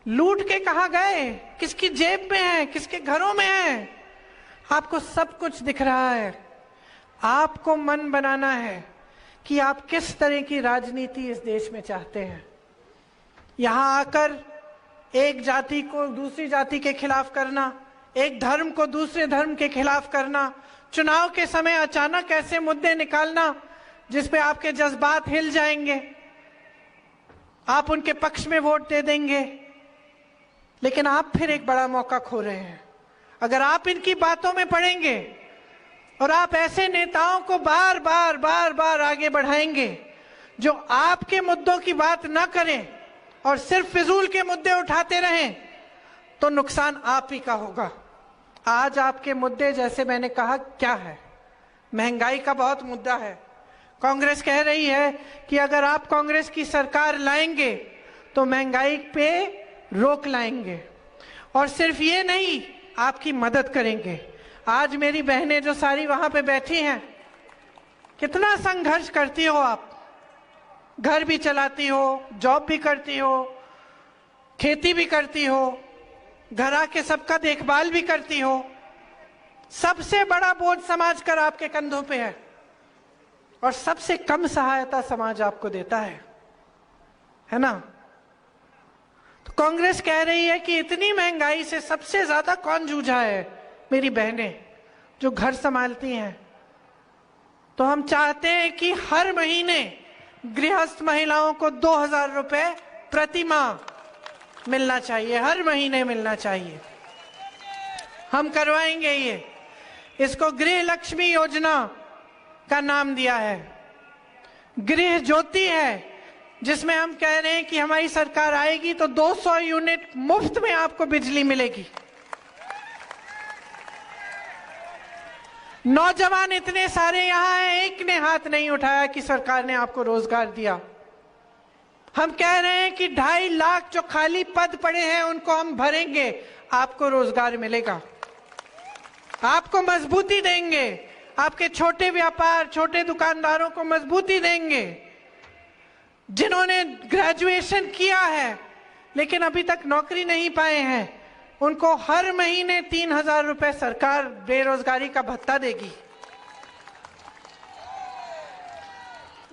लूट के कहां गए, किसकी जेब में है, किसके घरों में है, आपको सब कुछ दिख रहा है। आपको मन बनाना है कि आप किस तरह की राजनीति इस देश में चाहते हैं। यहां आकर एक जाति को दूसरी जाति के खिलाफ करना, एक धर्म को दूसरे धर्म के खिलाफ करना, चुनाव के समय अचानक ऐसे मुद्दे निकालना जिसपे आपके जज्बात हिल जाएंगे, आप उनके पक्ष में वोट दे देंगे, लेकिन आप फिर एक बड़ा मौका खो रहे हैं। अगर आप इनकी बातों में पड़ेंगे और आप ऐसे नेताओं को बार बार आगे बढ़ाएंगे जो आपके मुद्दों की बात ना करें और सिर्फ फिजूल के मुद्दे उठाते रहें, तो नुकसान आप ही का होगा। आज आपके मुद्दे, जैसे मैंने कहा, क्या है? महंगाई का बहुत मुद्दा है। कांग्रेस कह रही है कि अगर आप कांग्रेस की सरकार लाएंगे तो महंगाई पे रोक लाएंगे, और सिर्फ ये नहीं, आपकी मदद करेंगे। आज मेरी बहनें जो सारी वहां पे बैठी हैं, कितना संघर्ष करती हो आप, घर भी चलाती हो, जॉब भी करती हो, खेती भी करती हो, घर आके सबका देखभाल भी करती हो। सबसे बड़ा बोझ समाज कर आपके कंधों पे है और सबसे कम सहायता समाज आपको देता है ना? तो कांग्रेस कह रही है कि इतनी महंगाई से सबसे ज्यादा कौन जूझा है? मेरी बहनें जो घर संभालती हैं। तो हम चाहते हैं कि हर महीने गृहस्थ महिलाओं को 2000 रुपए प्रति माह मिलना चाहिए, हर महीने मिलना चाहिए। हम करवाएंगे ये। इसको गृह लक्ष्मी योजना का नाम दिया है। गृह ज्योति है, जिसमें हम कह रहे हैं कि हमारी सरकार आएगी तो 200 यूनिट मुफ्त में आपको बिजली मिलेगी। नौजवान इतने सारे यहां हैं, एक ने हाथ नहीं उठाया कि सरकार ने आपको रोजगार दिया। हम कह रहे हैं कि 2.5 लाख जो खाली पद पड़े हैं उनको हम भरेंगे, आपको रोजगार मिलेगा, आपको मजबूती देंगे, आपके छोटे व्यापार, छोटे दुकानदारों को मजबूती देंगे। जिन्होंने ग्रेजुएशन किया है लेकिन अभी तक नौकरी नहीं पाए हैं, उनको हर महीने 3000 रुपए सरकार बेरोजगारी का भत्ता देगी।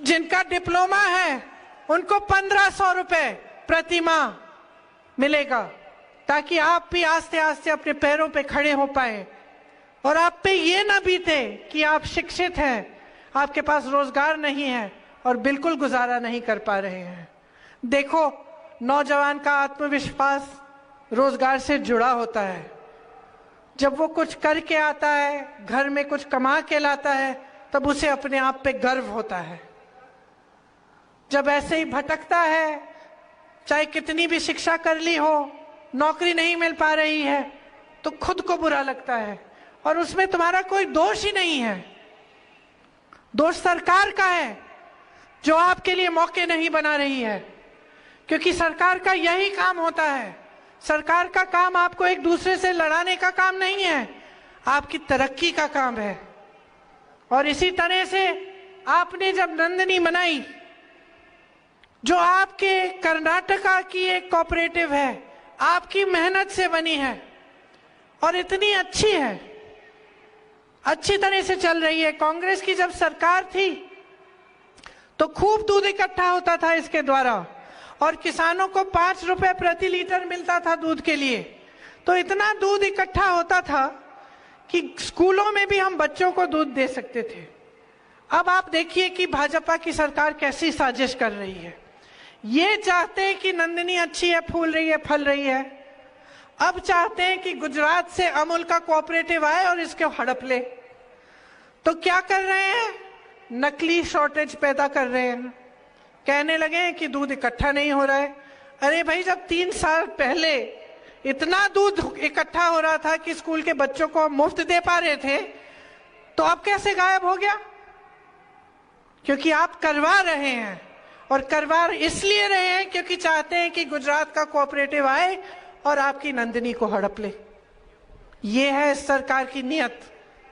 जिनका डिप्लोमा है उनको 1500 रुपए प्रति माह मिलेगा, ताकि आप भी आस्ते आस्ते अपने पैरों पे खड़े हो पाए और आप पे ये ना बीते कि आप शिक्षित हैं, आपके पास रोजगार नहीं है और बिल्कुल गुजारा नहीं कर पा रहे हैं। देखो, नौजवान का आत्मविश्वास रोजगार से जुड़ा होता है। जब वो कुछ करके आता है, घर में कुछ कमा के लाता है, तब उसे अपने आप पे गर्व होता है। जब ऐसे ही भटकता है, चाहे कितनी भी शिक्षा कर ली हो, नौकरी नहीं मिल पा रही है, तो खुद को बुरा लगता है और उसमें तुम्हारा कोई दोष ही नहीं है। दोष सरकार का है जो आपके लिए मौके नहीं बना रही है, क्योंकि सरकार का यही काम होता है। सरकार का काम आपको एक दूसरे से लड़ाने का काम नहीं है, आपकी तरक्की का काम है। और इसी तरह से आपने जब नंदिनी बनाई, जो आपके कर्नाटका की एक कोऑपरेटिव है, आपकी मेहनत से बनी है और इतनी अच्छी है, अच्छी तरह से चल रही है। कांग्रेस की जब सरकार थी तो खूब दूध इकट्ठा होता था इसके द्वारा और किसानों को 5 रुपए प्रति लीटर मिलता था दूध के लिए। तो इतना दूध इकट्ठा होता था कि स्कूलों में भी हम बच्चों को दूध दे सकते थे। अब आप देखिए कि भाजपा की सरकार कैसी साजिश कर रही है। ये चाहते हैं कि नंदिनी अच्छी है, फूल रही है, फल रही है। अब चाहते हैं कि गुजरात से अमूल का कोऑपरेटिव आए और इसको हड़प ले। तो क्या कर रहे हैं? नकली शॉर्टेज पैदा कर रहे हैं। कहने लगे हैं कि दूध इकट्ठा नहीं हो रहा है। अरे भाई, जब 3 साल पहले इतना दूध इकट्ठा हो रहा था कि स्कूल के बच्चों को मुफ्त दे पा रहे थे, तो अब कैसे गायब हो गया? क्योंकि आप करवा रहे हैं, और करवा इसलिए रहे हैं क्योंकि चाहते हैं कि गुजरात का कोऑपरेटिव आए और आपकी नंदिनी को हड़प ले। ये है इस सरकार की नीयत।